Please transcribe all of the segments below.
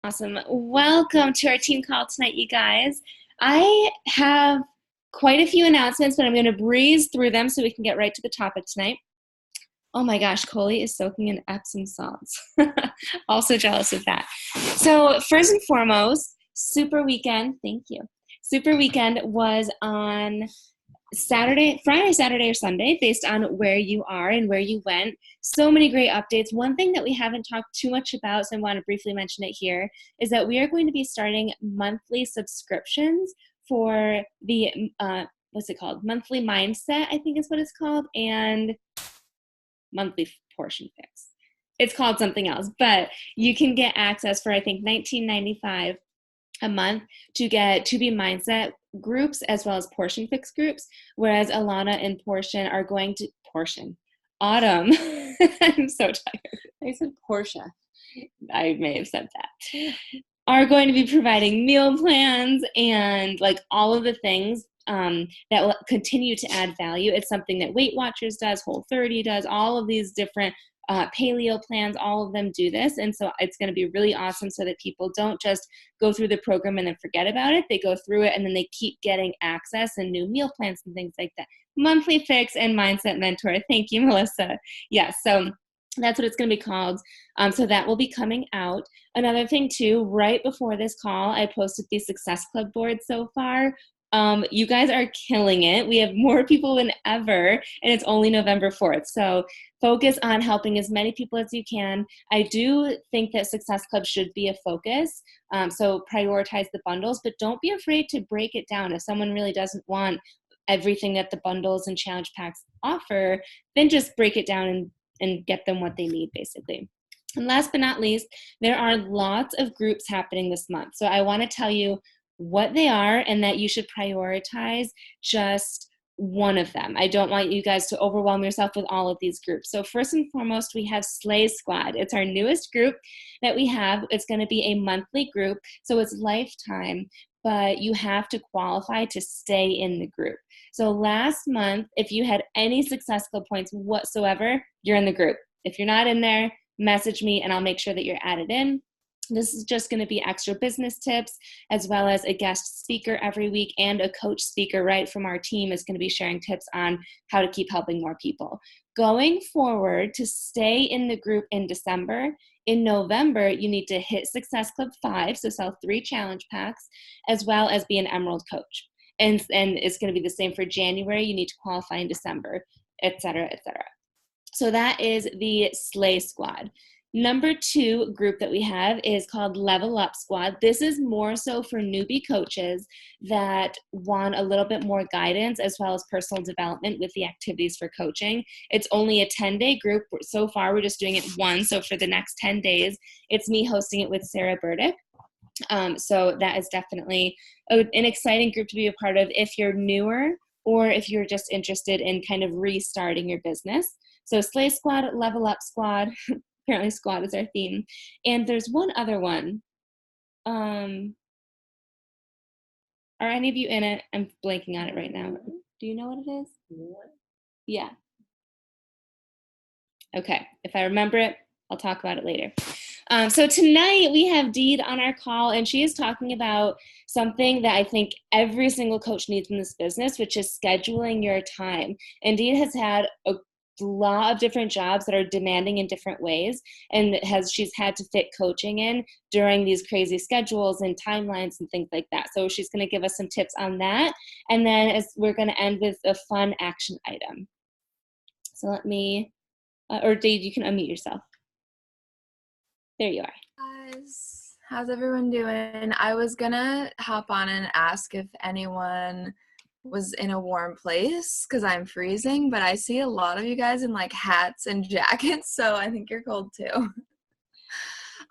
Awesome. Welcome to our team call tonight, you guys. I have quite a few announcements, but I'm going to breeze through them so we can get right to the topic tonight. Oh my gosh, Coley is soaking in Epsom salts. Also jealous of that. So first and foremost, Super Weekend, thank you. Super Weekend was on Friday, Saturday, or Sunday, based on where you are and where you went. So many great updates. One thing that we haven't talked too much about, so I want to briefly mention it here, is that we are going to be starting monthly subscriptions for the, what's it called? Monthly Mindset, I think is what it's called, and monthly Portion Fix. It's called something else, but you can get access for, I think, $19.95 a month to get To Be Mindset groups as well as Portion Fix groups, whereas Alana and Portion are going to Autumn. I'm so tired. I said Portia. I may have said that. Are going to be providing meal plans and like all of the things that will continue to add value. It's something that Weight Watchers does, Whole30 does, all of these different paleo plans, all of them do this. And so it's going to be really awesome so that people don't just go through the program and then forget about it. They go through it and then they keep getting access and new meal plans and things like that. Monthly Fix and Mindset Mentor. Thank you, Melissa. Yes, so that's what it's going to be called. So that will be coming out. Another thing too, right before this call, I posted the Success Club board so far. You guys are killing it. We have more people than ever, and it's only November 4th. So focus on helping as many people as you can. I do think that Success Club should be a focus. So prioritize the bundles, but don't be afraid to break it down. If someone really doesn't want everything that the bundles and challenge packs offer, then just break it down and get them what they need, basically. And last but not least, there are lots of groups happening this month. So I want to tell you what they are and that you should prioritize just one of them. I don't want you guys to overwhelm yourself with all of these groups. So first and foremost, we have Slay Squad. It's our newest group that we have. It's going to be a monthly group, so it's lifetime, but you have to qualify to stay in the group. So last month, if you had any Success Club points whatsoever, you're in the group. If you're not in there, message me and I'll make sure that you're added in. This is just going to be extra business tips, as well as a guest speaker every week, and a coach speaker right from our team is going to be sharing tips on how to keep helping more people. Going forward, to stay in the group in December, in November, you need to hit Success Club 5, so sell 3 challenge packs, as well as be an Emerald coach. And it's going to be the same for January. You need to qualify in December, et cetera, et cetera. So that is the Slay Squad. Number 2 group that we have is called Level Up Squad. This is more so for newbie coaches that want a little bit more guidance as well as personal development with the activities for coaching. It's only a 10-day group. So far, we're just doing it once. So for the next 10 days, it's me hosting it with Sarah Burdick. So that is definitely an exciting group to be a part of if you're newer or if you're just interested in kind of restarting your business. So Slay Squad, Level Up Squad. Apparently squad is our theme. And there's one other one. Are any of you in it? I'm blanking on it right now. Do you know what it is? Yeah. Okay. If I remember it, I'll talk about it later. So tonight we have Deed on our call, and she is talking about something that I think every single coach needs in this business, which is scheduling your time. And Deed has had a lot of different jobs that are demanding in different ways, and she's had to fit coaching in during these crazy schedules and timelines and things like that. So she's going to give us some tips on that, and then we're going to end with a fun action item. So let me, or Dave, you can unmute yourself. There you are. Guys, how's everyone doing? I was gonna hop on and ask if anyone was in a warm place because I'm freezing, but I see a lot of you guys in like hats and jackets, so I think you're cold too.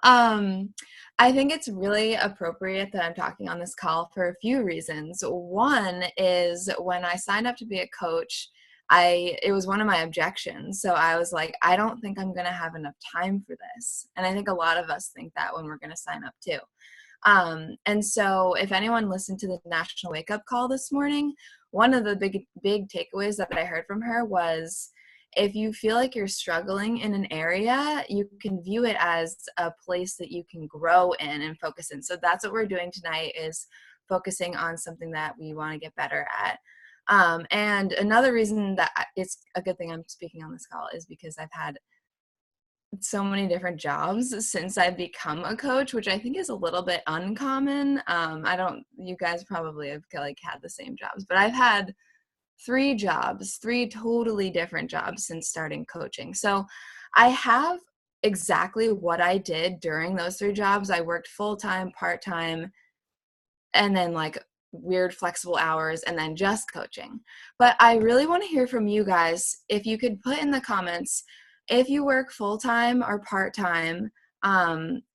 I think it's really appropriate that I'm talking on this call for a few reasons. One is when I signed up to be a coach, it was one of my objections. So I was like, I don't think I'm going to have enough time for this. And I think a lot of us think that when we're going to sign up too. And so if anyone listened to the National Wake Up Call this morning, one of the big takeaways that I heard from her was if you feel like you're struggling in an area, you can view it as a place that you can grow in and focus in. So that's what we're doing tonight, is focusing on something that we want to get better at. And another reason that it's a good thing I'm speaking on this call is because I've had so many different jobs since I've become a coach, which I think is a little bit uncommon. You guys probably have like had the same jobs, but I've had 3 totally different jobs since starting coaching. So I have exactly what I did during those 3 jobs. I worked full-time, part-time, and then like weird flexible hours, and then just coaching. But I really want to hear from you guys. If you could put in the comments if you work full-time or part-time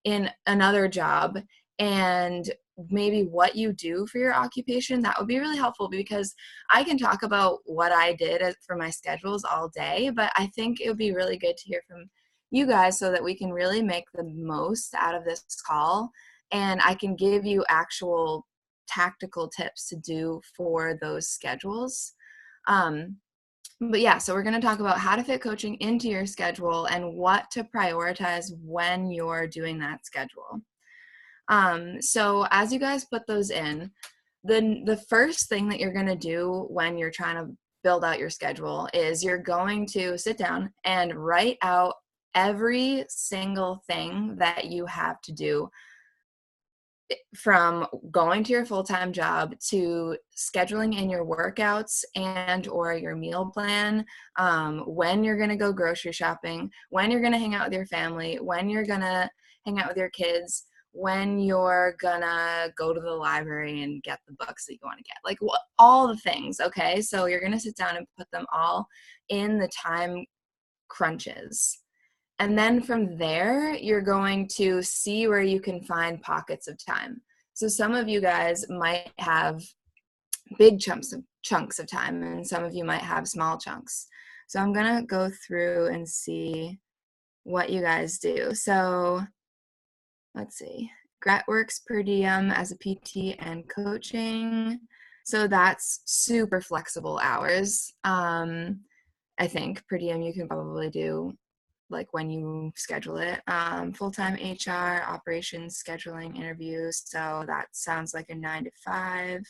in another job, and maybe what you do for your occupation. That would be really helpful, because I can talk about what I did for my schedules all day, but I think it would be really good to hear from you guys so that we can really make the most out of this call, and I can give you actual tactical tips to do for those schedules. But yeah, so we're going to talk about how to fit coaching into your schedule and what to prioritize when you're doing that schedule. So as you guys put those in, the first thing that you're going to do when you're trying to build out your schedule is you're going to sit down and write out every single thing that you have to do, from going to your full-time job to scheduling in your workouts and or your meal plan, when you're going to go grocery shopping, when you're going to hang out with your family, when you're going to hang out with your kids, when you're going to go to the library and get the books that you want to get, like all the things. Okay, so you're going to sit down and put them all in the time crunches. And then from there, you're going to see where you can find pockets of time. So some of you guys might have big chunks of time, and some of you might have small chunks. So I'm going to go through and see what you guys do. So let's see. Gret works per diem as a PT and coaching. So that's super flexible hours. I think per diem you can probably do like when you schedule it. Full-time HR, operations, scheduling, interviews. So that sounds like a 9 to 5.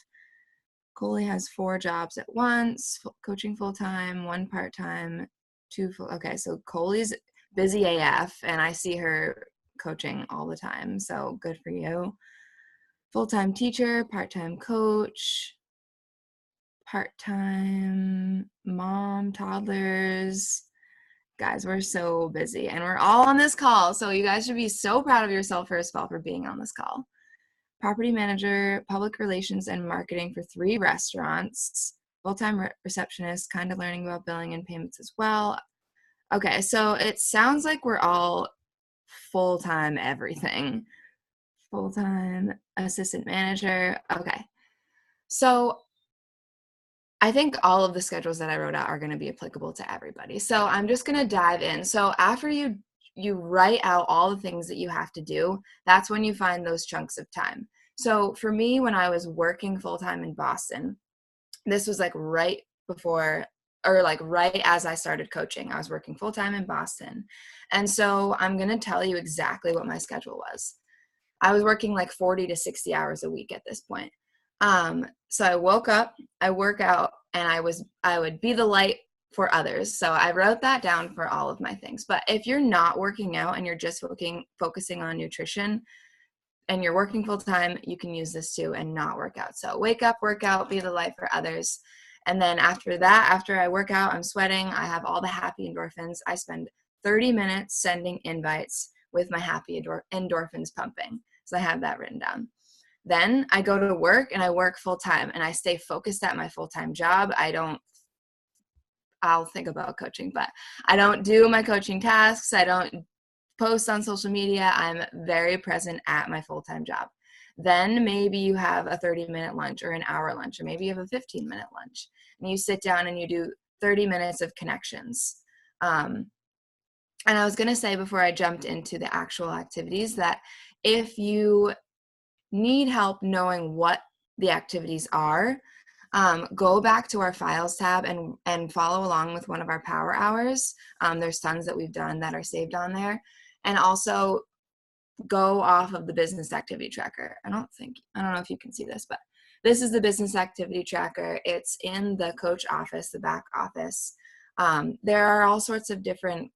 Coley has 4 jobs at once, coaching full-time, 1 part-time, 2 full. Okay, so Coley's busy AF, and I see her coaching all the time. So good for you. Full-time teacher, part-time coach, part-time mom, toddlers. Guys, we're so busy, and we're all on this call, so you guys should be so proud of yourself, first of all, for being on this call. Property manager, public relations and marketing for 3 restaurants, full-time receptionist, kind of learning about billing and payments as well. Okay, so it sounds like we're all full-time everything. Full-time assistant manager. Okay, so I think all of the schedules that I wrote out are going to be applicable to everybody. So I'm just going to dive in. So after you write out all the things that you have to do, that's when you find those chunks of time. So for me, when I was working full-time in Boston, this was like right before, or like right as I started coaching. I was working full-time in Boston. And so I'm going to tell you exactly what my schedule was. I was working like 40 to 60 hours a week at this point. So I woke up, I work out, and I would be the light for others. So I wrote that down for all of my things. But if you're not working out and you're just focusing on nutrition and you're working full time, you can use this too and not work out. So wake up, work out, be the light for others. And then after that, after I work out, I'm sweating, I have all the happy endorphins. I spend 30 minutes sending invites with my happy endorphins pumping. So I have that written down. Then I go to work and I work full time and I stay focused at my full-time job. I'll think about coaching, but I don't do my coaching tasks. I don't post on social media. I'm very present at my full-time job. Then maybe you have a 30-minute lunch or an hour lunch, or maybe you have a 15-minute lunch, and you sit down and you do 30 minutes of connections. And I was going to say before I jumped into the actual activities that if you need help knowing what the activities are, Go back to our files tab and follow along with one of our power hours. There's tons that we've done that are saved on there. And also go off of the business activity tracker. I don't know if you can see this, but this is the business activity tracker. It's in the coach office, the back office. There are all sorts of different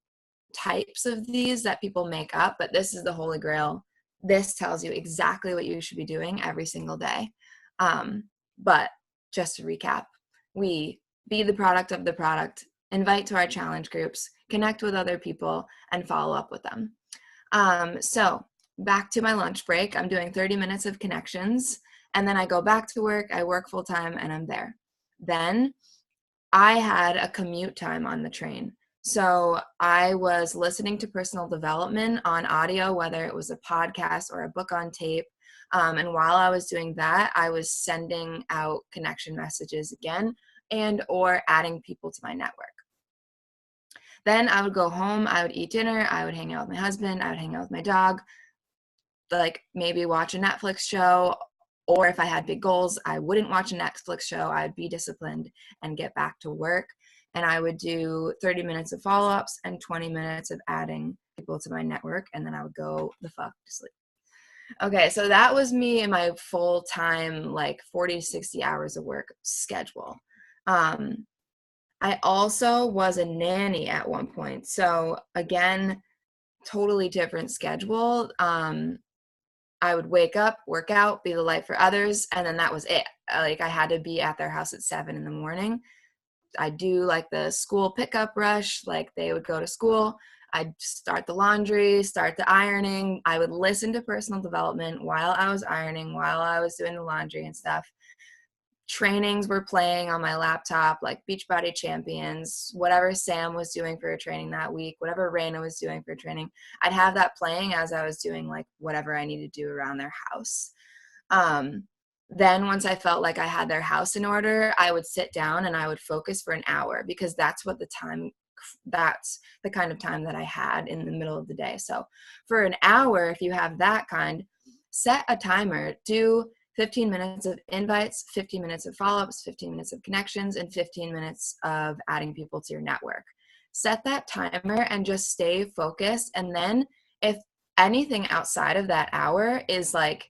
types of these that people make up, but this is the holy grail. This tells you exactly what you should be doing every single day. But just to recap, we be the product of the product, invite to our challenge groups, connect with other people, and follow up with them. So back to my lunch break, I'm doing 30 minutes of connections, and then I go back to work, I work full time, and I'm there. Then I had a commute time on the train. So I was listening to personal development on audio, whether it was a podcast or a book on tape. And while I was doing that, I was sending out connection messages again and or adding people to my network. Then I would go home, I would eat dinner, I would hang out with my husband, I would hang out with my dog, like maybe watch a Netflix show, or if I had big goals, I wouldn't watch a Netflix show, I would be disciplined and get back to work. And I would do 30 minutes of follow-ups and 20 minutes of adding people to my network, and then I would go the fuck to sleep. Okay, so that was me in my full-time, like 40 to 60 hours of work schedule. I also was a nanny at one point. So again, totally different schedule. I would wake up, work out, be the light for others, and then that was it. Like I had to be at their house at 7 in the morning. I do like the school pickup rush, like they would go to school. I'd start the laundry, start the ironing. I would listen to personal development while I was ironing, while I was doing the laundry and stuff. Trainings were playing on my laptop, like Beachbody Champions, whatever Sam was doing for a training that week, whatever Raina was doing for training. I'd have that playing as I was doing like whatever I needed to do around their house. Then once I felt like I had their house in order, I would sit down and I would focus for an hour, because that's the kind of time that I had in the middle of the day. So for an hour, if you have that kind, set a timer, do 15 minutes of invites, 15 minutes of follow-ups, 15 minutes of connections, and 15 minutes of adding people to your network. Set that timer and just stay focused. And then if anything outside of that hour is like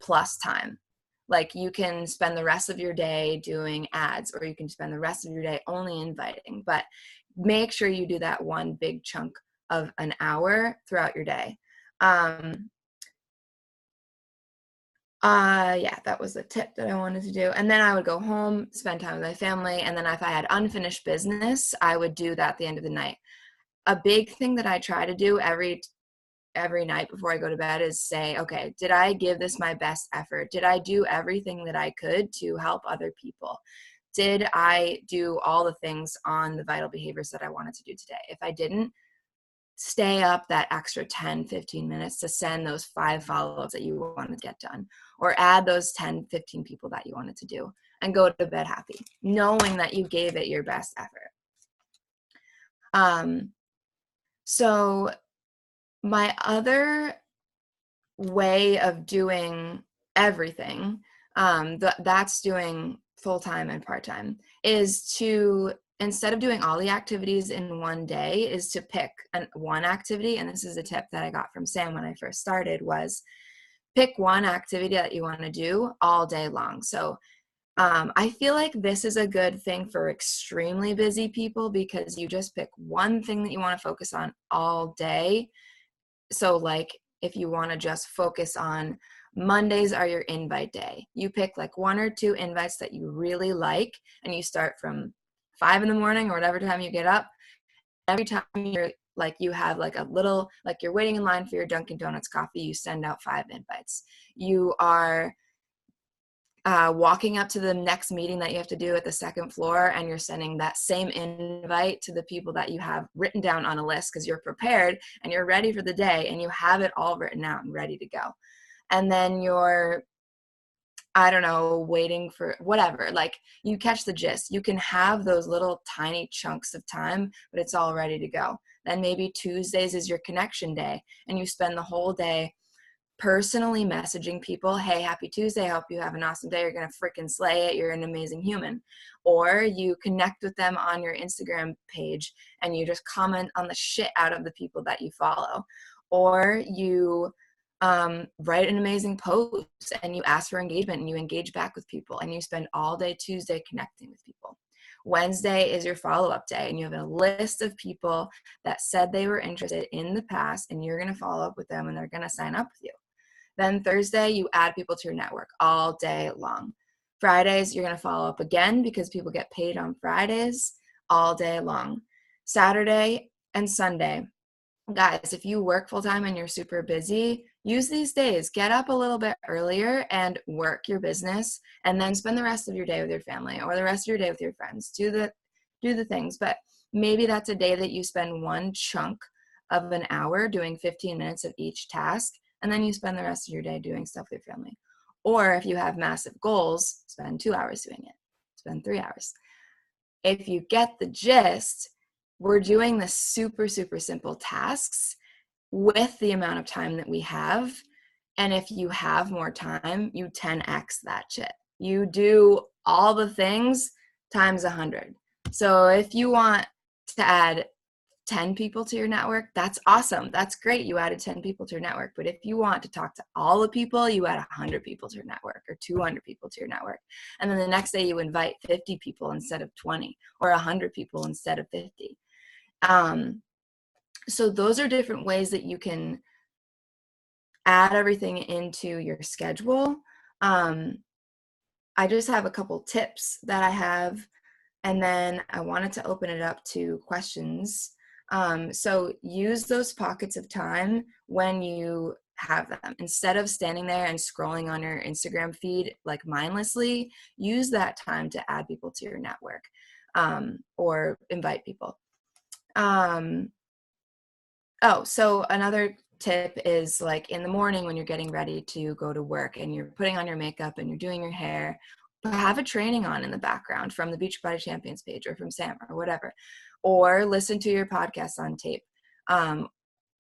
plus time, like you can spend the rest of your day doing ads, or you can spend the rest of your day only inviting, but make sure you do that one big chunk of an hour throughout your day. Yeah, that was the tip that I wanted to do. And then I would go home, spend time with my family. And then if I had unfinished business, I would do that at the end of the night. A big thing that I try to do every night before I go to bed is say, okay, did I give this my best effort? Did I do everything that I could to help other people? Did I do all the things on the vital behaviors that I wanted to do today? If I didn't, stay up that extra 10, 15 minutes to send those 5 follow-ups that you want to get done, or add those 10, 15 people that you wanted to do, and go to bed happy, knowing that you gave it your best effort. So my other way of doing everything, that's doing full-time and part-time, is to, instead of doing all the activities in one day, is to pick one activity. And this is a tip that I got from Sam when I first started, was pick one activity that you want to do all day long. So I feel like this is a good thing for extremely busy people, because you just pick one thing that you want to focus on all day. So like if you want to just focus on Mondays are your invite day, you pick like 1 or 2 invites that you really like, and you start from 5 in the morning or whatever time you get up. Every time you're like, you have like a little, like you're waiting in line for your Dunkin' Donuts coffee, you send out 5 invites. You are walking up to the next meeting that you have to do at the second floor, and you're sending that same invite to the people that you have written down on a list, because you're prepared and you're ready for the day and you have it all written out and ready to go. And then you're, I don't know, waiting for whatever, like you catch the gist. You can have those little tiny chunks of time, but it's all ready to go. Then maybe Tuesdays is your connection day, and you spend the whole day personally messaging people, hey, happy Tuesday, I hope you have an awesome day, you're gonna freaking slay it, you're an amazing human. Or you connect with them on your Instagram page and you just comment on the shit out of the people that you follow. Or you write an amazing post and you ask for engagement and you engage back with people and you spend all day Tuesday connecting with people. Wednesday is your follow-up day and you have a list of people that said they were interested in the past and you're going to follow up with them and they're going to sign up with you. Then Thursday, you add people to your network all day long. Fridays, you're going to follow up again because people get paid on Fridays all day long. Saturday and Sunday, guys, if you work full-time and you're super busy, use these days. Get up a little bit earlier and work your business and then spend the rest of your day with your family or the rest of your day with your friends. Do the things, but maybe that's a day that you spend one chunk of an hour doing 15 minutes of each task, and then you spend the rest of your day doing stuff with your family. Or if you have massive goals, spend 2 hours doing it. Spend 3 hours. If you get the gist, we're doing the super, super simple tasks with the amount of time that we have. And if you have more time, you 10x that shit. You do all the things times 100. So if you want to add 10 people to your network, that's awesome. That's great. You added 10 people to your network. But if you want to talk to all the people, you add 100 people to your network or 200 people to your network. And then the next day you invite 50 people instead of 20 or 100 people instead of 50. So those are different ways that you can add everything into your schedule. I just have a couple tips that I have, and then I wanted to open it up to questions. So use those pockets of time when you have them. Instead of standing there and scrolling on your Instagram feed like mindlessly, use that time to add people to your network or invite people. So another tip is like in the morning when you're getting ready to go to work and you're putting on your makeup and you're doing your hair, have a training on in the background from the Beachbody Champions page or from Sam or whatever, or listen to your podcast on tape,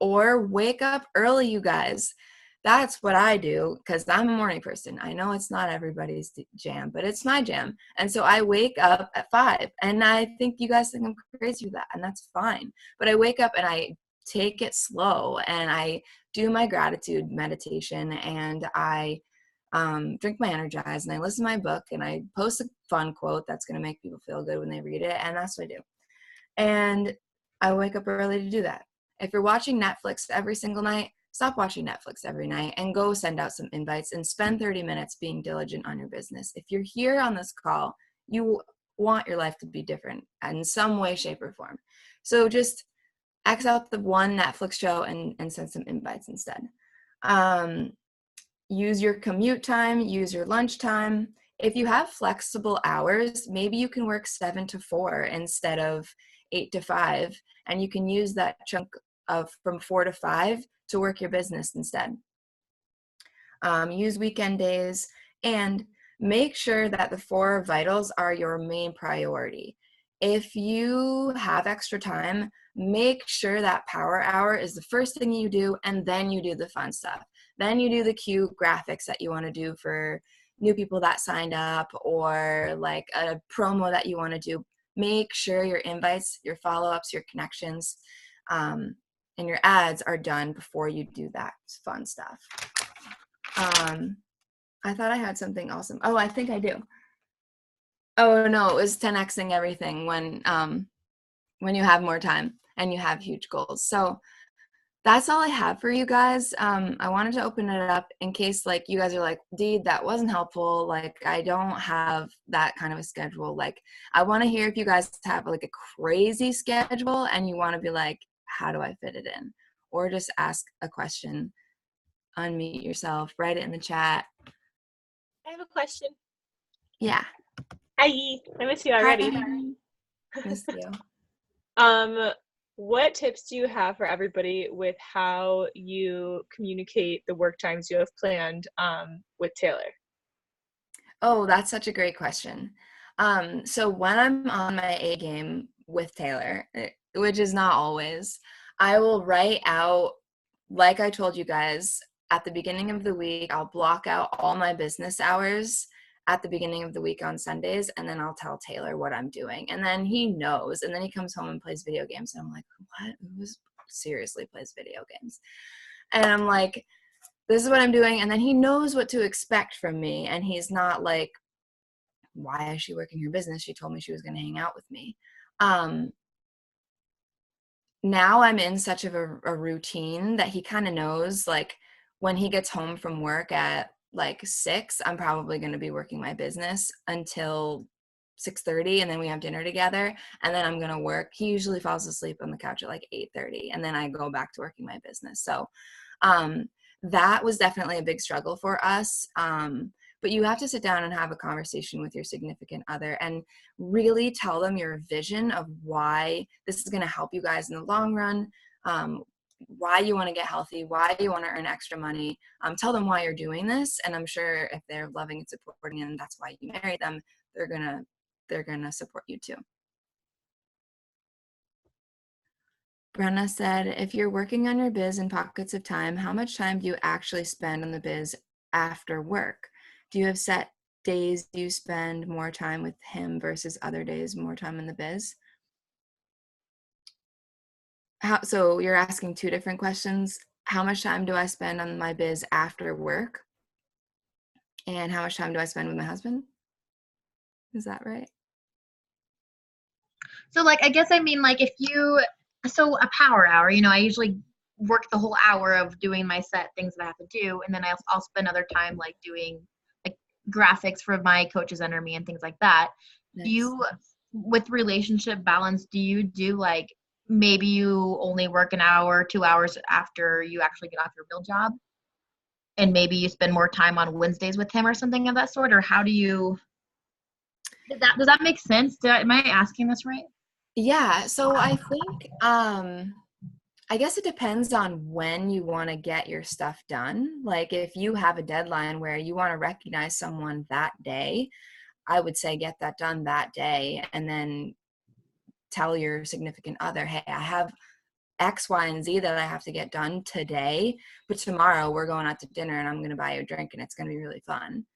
or wake up early, you guys. That's what I do because I'm a morning person. I know it's not everybody's jam, but it's my jam. And so I wake up at 5, and I think you guys think I'm crazy with that, and that's fine. But I wake up and I take it slow and I do my gratitude meditation and I drink my Energize and I listen to my book and I post a fun quote that's going to make people feel good when they read it. And that's what I do. And I wake up early to do that. If you're watching Netflix every single night, stop watching Netflix every night and go send out some invites and spend 30 minutes being diligent on your business. If you're here on this call, you want your life to be different in some way, shape, or form. So just X out the one Netflix show and send some invites instead. Use your commute time, use your lunch time. If you have flexible hours, maybe you can work 7 to 4 instead of 8 to 5, and you can use that chunk of from 4 to 5 to work your business instead. Use weekend days and make sure that the 4 vitals are your main priority. If you have extra time, make sure that power hour is the first thing you do, and then you do the fun stuff. Then you do the cute graphics that you want to do for new people that signed up or like a promo that you want to do. Make sure your invites, your follow-ups, your connections, and your ads are done before you do that fun stuff. I thought I had something awesome. Oh, I think I do. Oh no, it was 10xing everything when you have more time and you have huge goals. So that's all I have for you guys. I wanted to open it up in case like you guys are like, Dee, that wasn't helpful. Like I don't have that kind of a schedule. Like I want to hear if you guys have like a crazy schedule and you want to be like, how do I fit it in? Or just ask a question, unmute yourself, write it in the chat. I have a question. Yeah. Hi, I miss you already. Hi. Miss you. What tips do you have for everybody with how you communicate the work times you have planned with Taylor? Oh, that's such a great question. So when I'm on my A game with Taylor, which is not always, I will write out, like I told you guys, at the beginning of the week, I'll block out all my business hours at the beginning of the week on Sundays, and then I'll tell Taylor what I'm doing. And then he knows, and then he comes home and plays video games. And I'm like, what? Who seriously plays video games? And I'm like, this is what I'm doing. And then he knows what to expect from me. And he's not like, why is she working her business? She told me she was going to hang out with me. Now I'm in such of a routine that he kind of knows, like, when he gets home from work at like 6, I'm probably going to be working my business until 6:30, and then we have dinner together, and then I'm going to work. He usually falls asleep on the couch at like 8:30, and then I go back to working my business. So that was definitely a big struggle for us. But you have to sit down and have a conversation with your significant other and really tell them your vision of why this is going to help you guys in the long run, why you want to get healthy, why you want to earn extra money. Tell them why you're doing this. And I'm sure if they're loving and supporting and that's why you married them, they're gonna support you too. Brenna said, if you're working on your biz in pockets of time, how much time do you actually spend on the biz after work? Do you have set days you spend more time with him versus other days more time in the biz? So you're asking two different questions. How much time do I spend on my biz after work? And how much time do I spend with my husband? Is that right? So like, I guess I mean, like, so a power hour, I usually work the whole hour of doing my set things that I have to do. And then I'll spend other time like doing like graphics for my coaches under me and things like that. Nice. Do you, with relationship balance, do you do like, maybe you only work an hour, 2 hours after you actually get off your real job? And maybe you spend more time on Wednesdays with him or something of that sort? Or how do you, does that make sense? Am I asking this right? Yeah, so I think I guess it depends on when you want to get your stuff done. Like if you have a deadline where you want to recognize someone that day, I would say get that done that day and then tell your significant other, hey, I have X, Y, and Z that I have to get done today, but tomorrow we're going out to dinner and I'm going to buy you a drink and it's going to be really fun.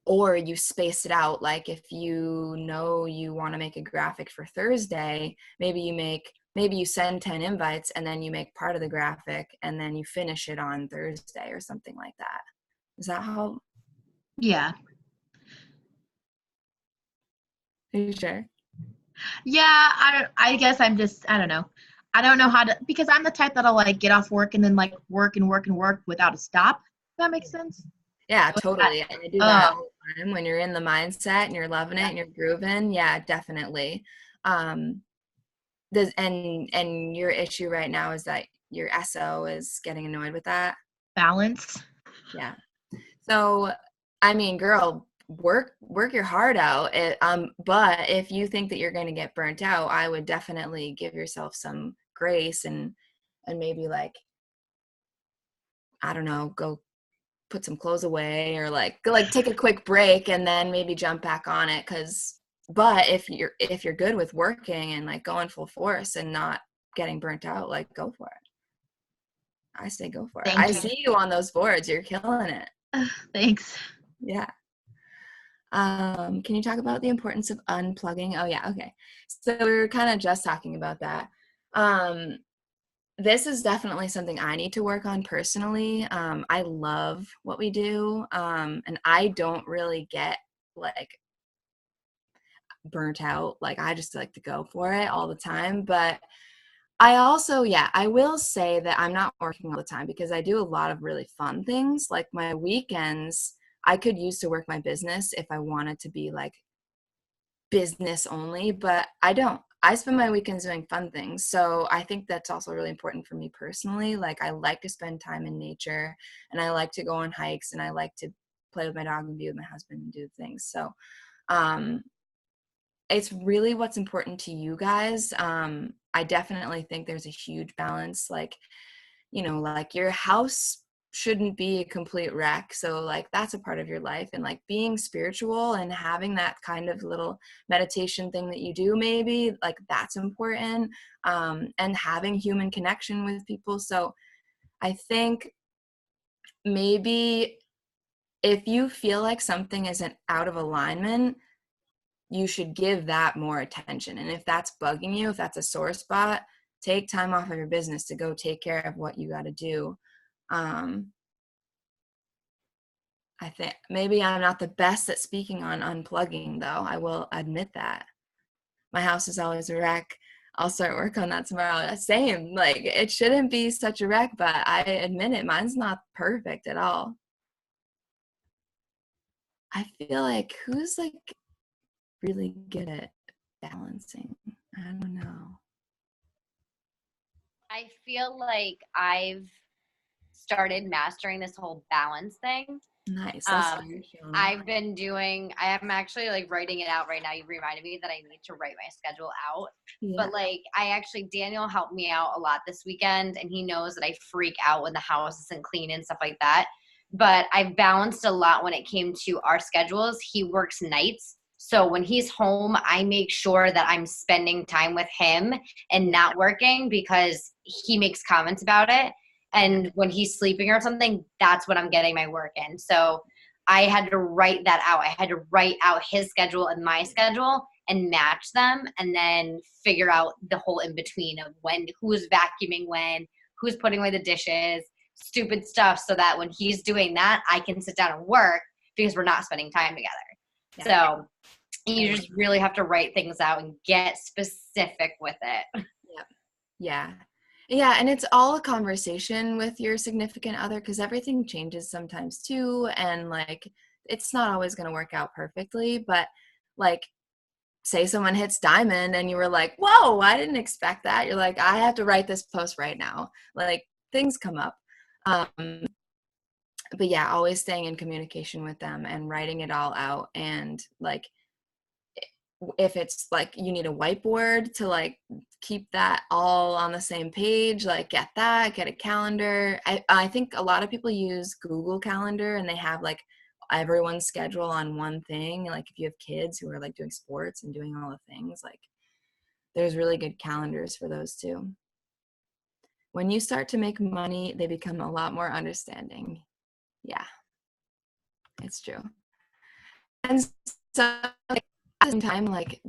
Or you space it out. Like if you know you want to make a graphic for Thursday, maybe you send 10 invites and then you make part of the graphic and then you finish it on Thursday or something like that. Is that how? Yeah. Are you sure? Yeah, I guess I don't know. I don't know how to, because I'm the type that'll like get off work and then like work and work and work without a stop. If that makes sense? Yeah, totally. And I do that all the time when you're in the mindset and you're loving it and you're grooving. Yeah, definitely. And your issue right now is that your SO is getting annoyed with that? Balance. Yeah. So, I mean, girl, work your heart out. But if you think that you're going to get burnt out, I would definitely give yourself some grace and maybe like, I don't know, go put some clothes away or like take a quick break and then maybe jump back on it. But if you're good with working and like going full force and not getting burnt out, like go for it. I say go for it. Thank you. I see you on those boards. You're killing it. Thanks. Yeah. Can you talk about the importance of unplugging? Oh yeah. Okay. So we were kind of just talking about that. This is definitely something I need to work on personally. I love what we do. And I don't really get like burnt out. Like I just like to go for it all the time. But I also, I will say that I'm not working all the time because I do a lot of really fun things. Like my weekends, I could use to work my business if I wanted to be like business only, but I don't. I spend my weekends doing fun things. So I think that's also really important for me personally. Like I like to spend time in nature and I like to go on hikes and I like to play with my dog and be with my husband and do things. So it's really what's important to you guys. I definitely think there's a huge balance. Like, like your house shouldn't be a complete wreck. So like that's a part of your life, and like being spiritual and having that kind of little meditation thing that you do, maybe like that's important. And having human connection with people. So I think maybe if you feel like something isn't out of alignment, you should give that more attention. And if that's bugging you, if that's a sore spot, take time off of your business to go take care of what you got to do. I think maybe I'm not the best at speaking on unplugging, though. I will admit that. My house is always a wreck. I'll start work on that tomorrow. Same, like it shouldn't be such a wreck, but I admit it, mine's not perfect at all. I feel like who's like really good at balancing? I don't know. I feel like I've started mastering this whole balance thing. Nice. I've been doing, I'm actually like writing it out right now. You reminded me that I need to write my schedule out. Yeah. But like, Daniel helped me out a lot this weekend, and he knows that I freak out when the house isn't clean and stuff like that. But I've balanced a lot when it came to our schedules. He works nights. So when he's home, I make sure that I'm spending time with him and not working, because he makes comments about it. And when he's sleeping or something, that's when I'm getting my work in. So I had to write that out. I had to write out his schedule and my schedule and match them, and then figure out the whole in between of who's vacuuming when, who's putting away the dishes, stupid stuff, so that when he's doing that, I can sit down and work, because we're not spending time together. Yeah. So you just really have to write things out and get specific with it. Yeah. Yeah, and it's all a conversation with your significant other, because everything changes sometimes too, and like it's not always going to work out perfectly, but like say someone hits diamond and you were like, whoa, I didn't expect that. You're like, I have to write this post right now. Like things come up. But yeah, always staying in communication with them and writing it all out. And like, if it's like you need a whiteboard to like keep that all on the same page, like get a calendar. I think a lot of people use Google Calendar, and they have like everyone's schedule on one thing. Like if you have kids who are like doing sports and doing all the things, like there's really good calendars for those too. When you start to make money, they become a lot more understanding. Yeah, it's true. And so like, at the same time, like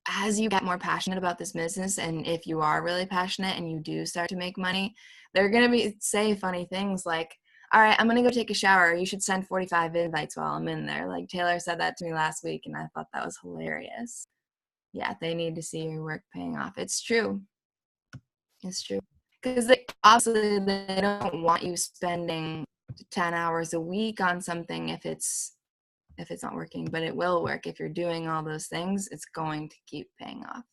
as you get more passionate about this business, and if you are really passionate and you do start to make money, they're going to say funny things like, all right, I'm going to go take a shower. You should send 45 invites while I'm in there. Like Taylor said that to me last week, and I thought that was hilarious. Yeah, they need to see your work paying off. It's true. It's true. Because obviously they don't want you spending 10 hours a week on something if it's not working, but it will work. If you're doing all those things, it's going to keep paying off.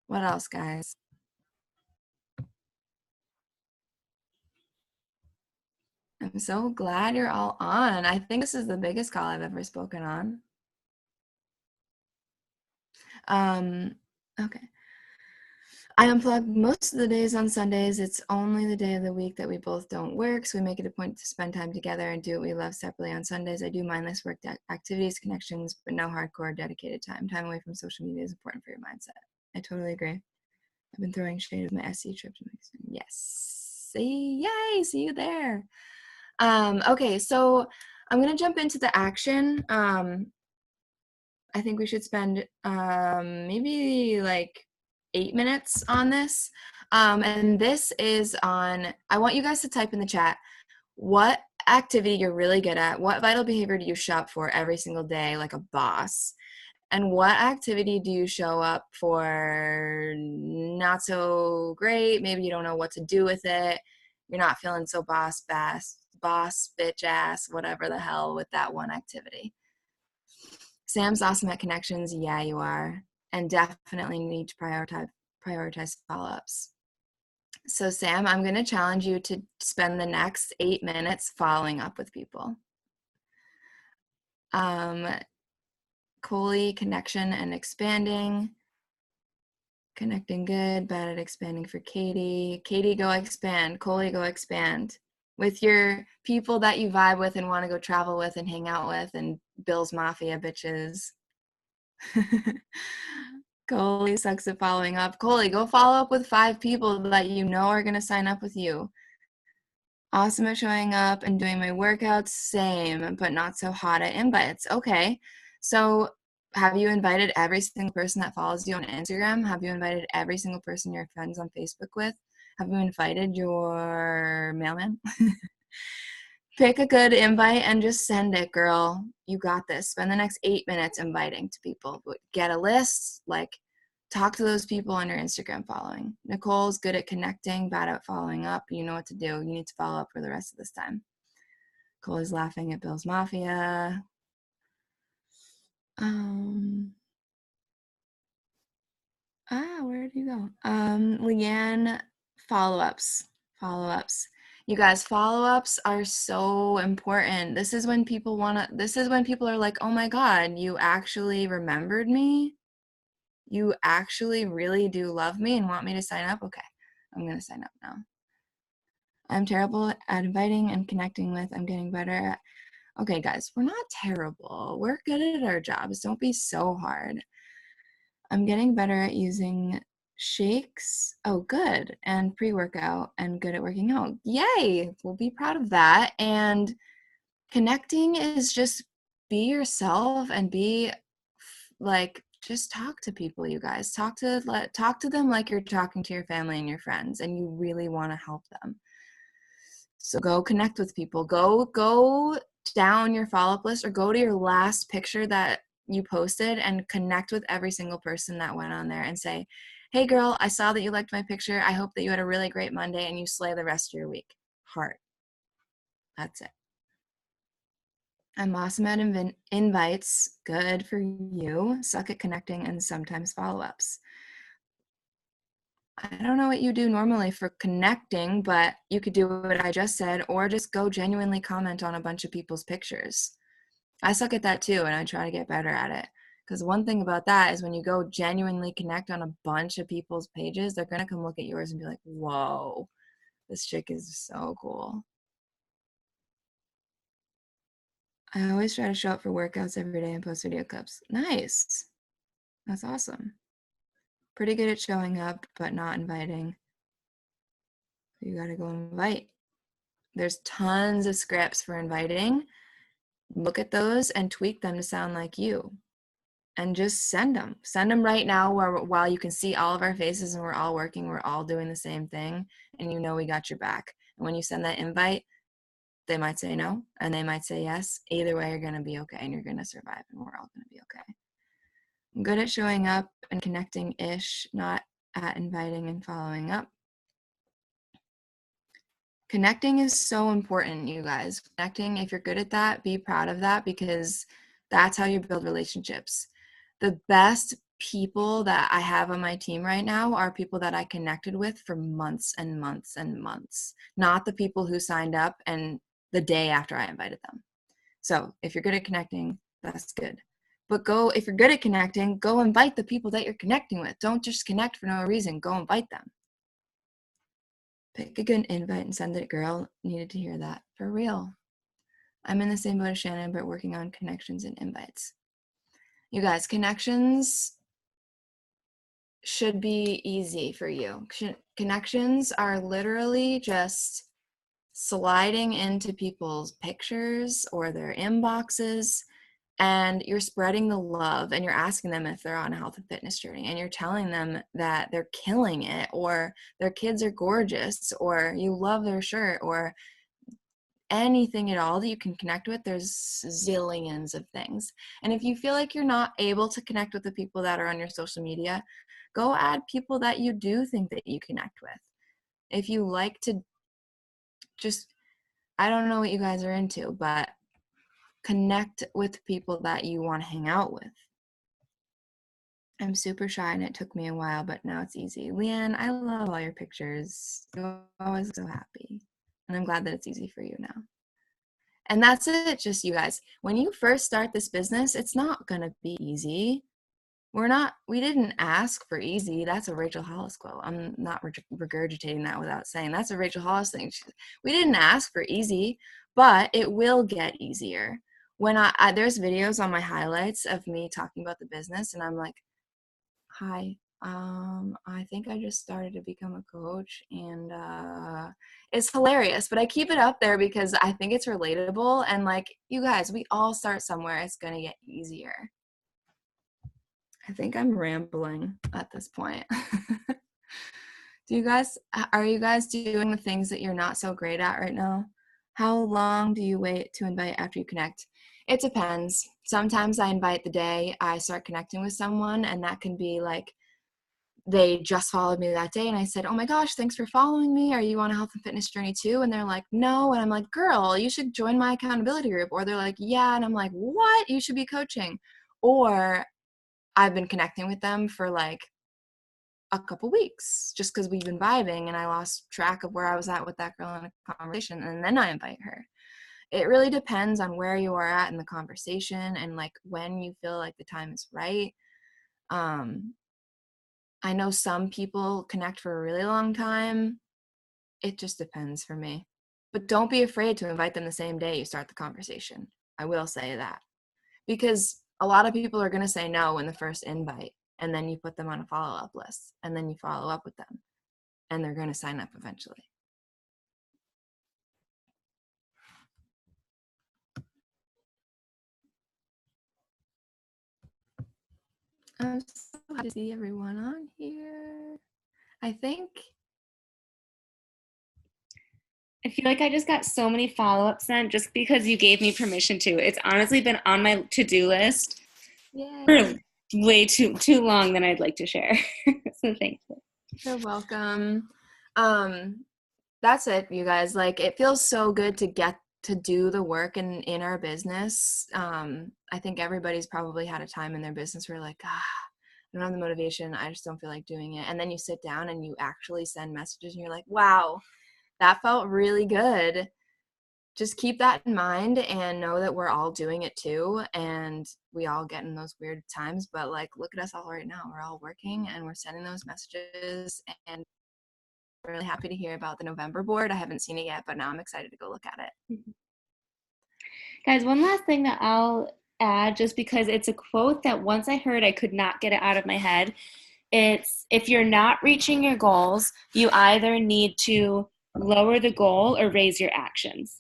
What else, guys? I'm so glad you're all on. I think this is the biggest call I've ever spoken on. Okay. I unplug most of the days on Sundays. It's only the day of the week that we both don't work, so we make it a point to spend time together and do what we love separately on Sundays. I do mindless work activities, connections, but no hardcore dedicated time. Time away from social media is important for your mindset. I totally agree. I've been throwing shade of my SC trip to Mexico. Yes. Yay, see you there. Okay, so I'm going to jump into the action. I think we should spend maybe like 8 minutes on this. And this is on, I want you guys to type in the chat what activity you're really good at, what vital behavior do you show up for every single day like a boss, and what activity do you show up for not so great, maybe you don't know what to do with it, you're not feeling so boss, bitch ass, whatever the hell with that one activity. Sam's awesome at connections. Yeah, you are. And definitely need to prioritize follow-ups. So Sam, I'm going to challenge you to spend the next 8 minutes following up with people. Coley, connection and expanding. Connecting good, bad at expanding for Katie. Katie, go expand. Coley, go expand. With your people that you vibe with and want to go travel with and hang out with, and Bill's Mafia bitches. Coley sucks at following up. Coley, go follow up with 5 people that you know are going to sign up with you. Awesome at showing up and doing my workouts, same, but not so hot at invites. Okay, so have you invited every single person that follows you on Instagram? Have you invited every single person you're friends on Facebook with? Have you invited your mailman? Pick a good invite and just send it, girl. You got this. Spend the next 8 minutes inviting to people. Get a list, like talk to those people on your Instagram following. Nicole's good at connecting, bad at following up. You know what to do. You need to follow up for the rest of this time. Nicole is laughing at Bill's Mafia. Where did you go? Leanne, follow-ups. You guys, follow-ups are so important. This is when people are like, oh my God, you actually remembered me? You actually really do love me and want me to sign up? Okay, I'm going to sign up now. I'm terrible at inviting and connecting with. I'm getting better at. Okay, guys, we're not terrible. We're good at our jobs. Don't be so hard. I'm getting better at using shakes. Oh, good. And pre-workout and good at working out. Yay! We'll be proud of that. And connecting is just be yourself and be like, just talk to people, you guys. Talk to them like you're talking to your family and your friends and you really want to help them. So go connect with people. Go down your follow-up list or go to your last picture that you posted and connect with every single person that went on there and say, hey girl, I saw that you liked my picture. I hope that you had a really great Monday and you slay the rest of your week. Heart. That's it. I'm awesome at invites. Good for you. Suck at connecting and sometimes follow-ups. I don't know what you do normally for connecting, but you could do what I just said or just go genuinely comment on a bunch of people's pictures. I suck at that too, and I try to get better at it. Because one thing about that is when you go genuinely connect on a bunch of people's pages, they're going to come look at yours and be like, whoa, this chick is so cool. I always try to show up for workouts every day and post video clips. Nice. That's awesome. Pretty good at showing up, but not inviting. You got to go invite. There's tons of scripts for inviting. Look at those and tweak them to sound like you. And just send them. Send them right now while you can see all of our faces and we're all working. We're all doing the same thing. And you know we got your back. And when you send that invite, they might say no and they might say yes. Either way, you're going to be okay and you're going to survive and we're all going to be okay. I'm good at showing up and connecting-ish, not at inviting and following up. Connecting is so important, you guys. Connecting, if you're good at that, be proud of that because that's how you build relationships. The best people that I have on my team right now are people that I connected with for months and months and months, not the people who signed up and the day after I invited them. So if you're good at connecting, that's good. But if you're good at connecting, go invite the people that you're connecting with. Don't just connect for no reason. Go invite them. Pick a good invite and send it, girl. Needed to hear that. For real. I'm in the same boat as Shannon, but working on connections and invites. You guys, connections should be easy for you. Connections are literally just sliding into people's pictures or their inboxes, and you're spreading the love and you're asking them if they're on a health and fitness journey and you're telling them that they're killing it or their kids are gorgeous or you love their shirt or anything at all that you can connect with. There's zillions of things. And if you feel like you're not able to connect with the people that are on your social media, go add people that you do think that you connect with. If you like to just, I don't know what you guys are into, but connect with people that you want to hang out with. I'm super shy and it took me a while, but now it's easy. Leanne, I love all your pictures. You're always so happy. And I'm glad that it's easy for you now. And that's it, just you guys. When you first start this business, it's not going to be easy. We didn't ask for easy. That's a Rachel Hollis quote. I'm not regurgitating that without saying that's a Rachel Hollis thing. We didn't ask for easy, but it will get easier. When there's videos on my highlights of me talking about the business and I'm like, Hi. I think I just started to become a coach, and it's hilarious, but I keep it up there because I think it's relatable, and like, you guys, we all start somewhere. It's gonna get easier. I think I'm rambling at this point. Are you guys doing the things that you're not so great at right now? How long do you wait to invite after you connect? It depends. Sometimes I invite the day I start connecting with someone, and that can be like they just followed me that day and I said, "Oh my gosh, thanks for following me. Are you on a health and fitness journey too?" And they're like, "No." And I'm like, "Girl, you should join my accountability group." Or they're like, "Yeah." And I'm like, "What? You should be coaching." Or I've been connecting with them for like a couple weeks just because we've been vibing and I lost track of where I was at with that girl in a conversation, and then I invite her. It really depends on where you are at in the conversation and like when you feel like the time is right. I know some people connect for a really long time. It just depends for me. But don't be afraid to invite them the same day you start the conversation. I will say that. Because a lot of people are going to say no in the first invite, and then you put them on a follow-up list, and then you follow up with them, and they're going to sign up eventually. I'm so happy to see everyone on here. I feel like I just got so many follow-ups sent just because you gave me permission to. It's honestly been on my to-do list for way too long than I'd like to share. So thank you. You're welcome. That's it, you guys. Like, it feels so good to get to do the work in our business. I think everybody's probably had a time in their business where like, I don't have the motivation. I just don't feel like doing it. And then you sit down and you actually send messages and you're like, wow, that felt really good. Just keep that in mind and know that we're all doing it too. And we all get in those weird times, but like, look at us all right now. We're all working and we're sending those messages, and I'm really happy to hear about the November board. I haven't seen it yet, but now I'm excited to go look at it. Mm-hmm. Guys, one last thing that I'll add, just because it's a quote that once I heard, I could not get it out of my head. It's, if you're not reaching your goals, you either need to lower the goal or raise your actions.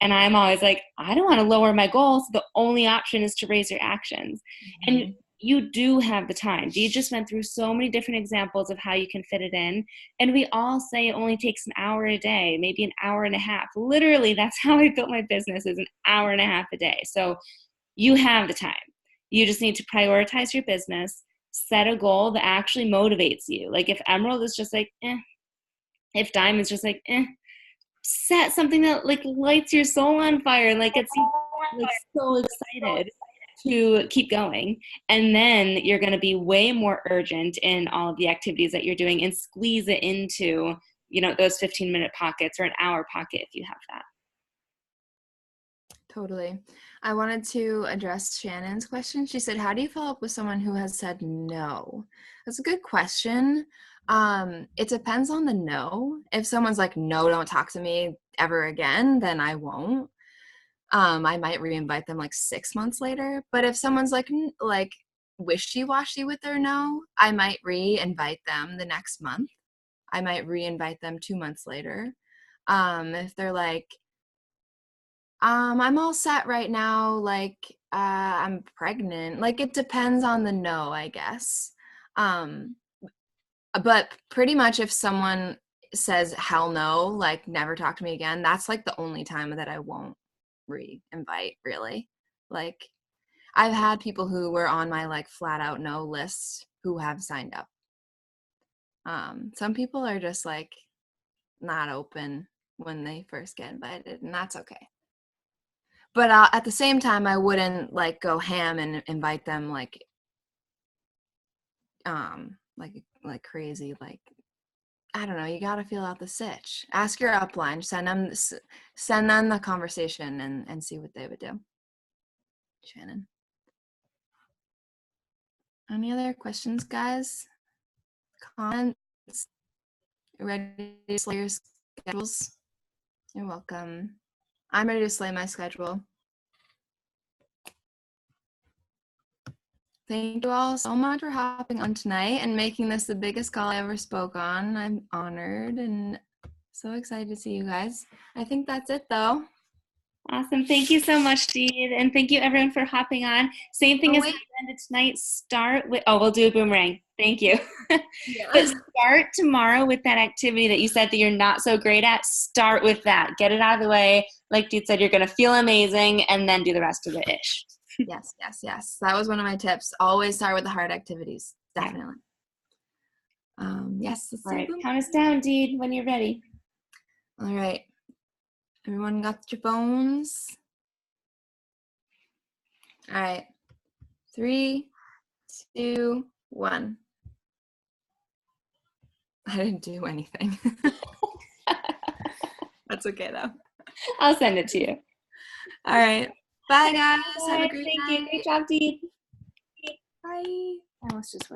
And I'm always like, I don't want to lower my goals. The only option is to raise your actions. Mm-hmm. And you do have the time. Dee just went through so many different examples of how you can fit it in. And we all say it only takes an hour a day, maybe an hour and a half. Literally, that's how I built my business, is an hour and a half a day. So you have the time. You just need to prioritize your business, set a goal that actually motivates you. Like if Emerald is just like, if Diamond's just like, set something that like lights your soul on fire, like gets you like so excited to keep going. And then you're going to be way more urgent in all of the activities that you're doing and squeeze it into, you know, those 15-minute pockets or an hour pocket if you have that. Totally. I wanted to address Shannon's question. She said, how do you follow up with someone who has said no? That's a good question. It depends on the no. If someone's like, no, don't talk to me ever again, then I won't. I might re-invite them like 6 months later. But if someone's like wishy-washy with their no, I might re-invite them the next month. I might re-invite them 2 months later. If they're like, I'm all set right now, like I'm pregnant. Like it depends on the no, I guess. But pretty much if someone says hell no, like never talk to me again, that's like the only time that I won't re-invite, really. Like I've had people who were on my like flat out no list who have signed up. Some people are just like not open when they first get invited, and that's okay. But at the same time, I wouldn't like go ham and invite them like crazy. Like, I don't know. You got to feel out the sitch. Ask your upline. Send them the conversation and see what they would do. Shannon. Any other questions, guys? Comments? Ready to slay your schedules? You're welcome. I'm ready to slay my schedule. Thank you all so much for hopping on tonight and making this the biggest call I ever spoke on. I'm honored and so excited to see you guys. I think that's it though. Awesome. Thank you so much, Dee. And thank you everyone for hopping on. Same thing Oh, as wait. how we ended tonight. Start with, we'll do a boomerang. Thank you. Yeah. But start tomorrow with that activity that you said that you're not so great at. Start with that. Get it out of the way. Like Dee said, you're going to feel amazing and then do the rest of the ish. Yes. That was one of my tips. Always start with the hard activities. Definitely. Yes. All right. Count us down, Dee, when you're ready. All right. Everyone got your phones? All right. 3, 2, 1. I didn't do anything. That's okay though. I'll send it to you. All right. Bye guys. Have a Bye. great Thank night. you. Great job, Dee. Bye. I almost just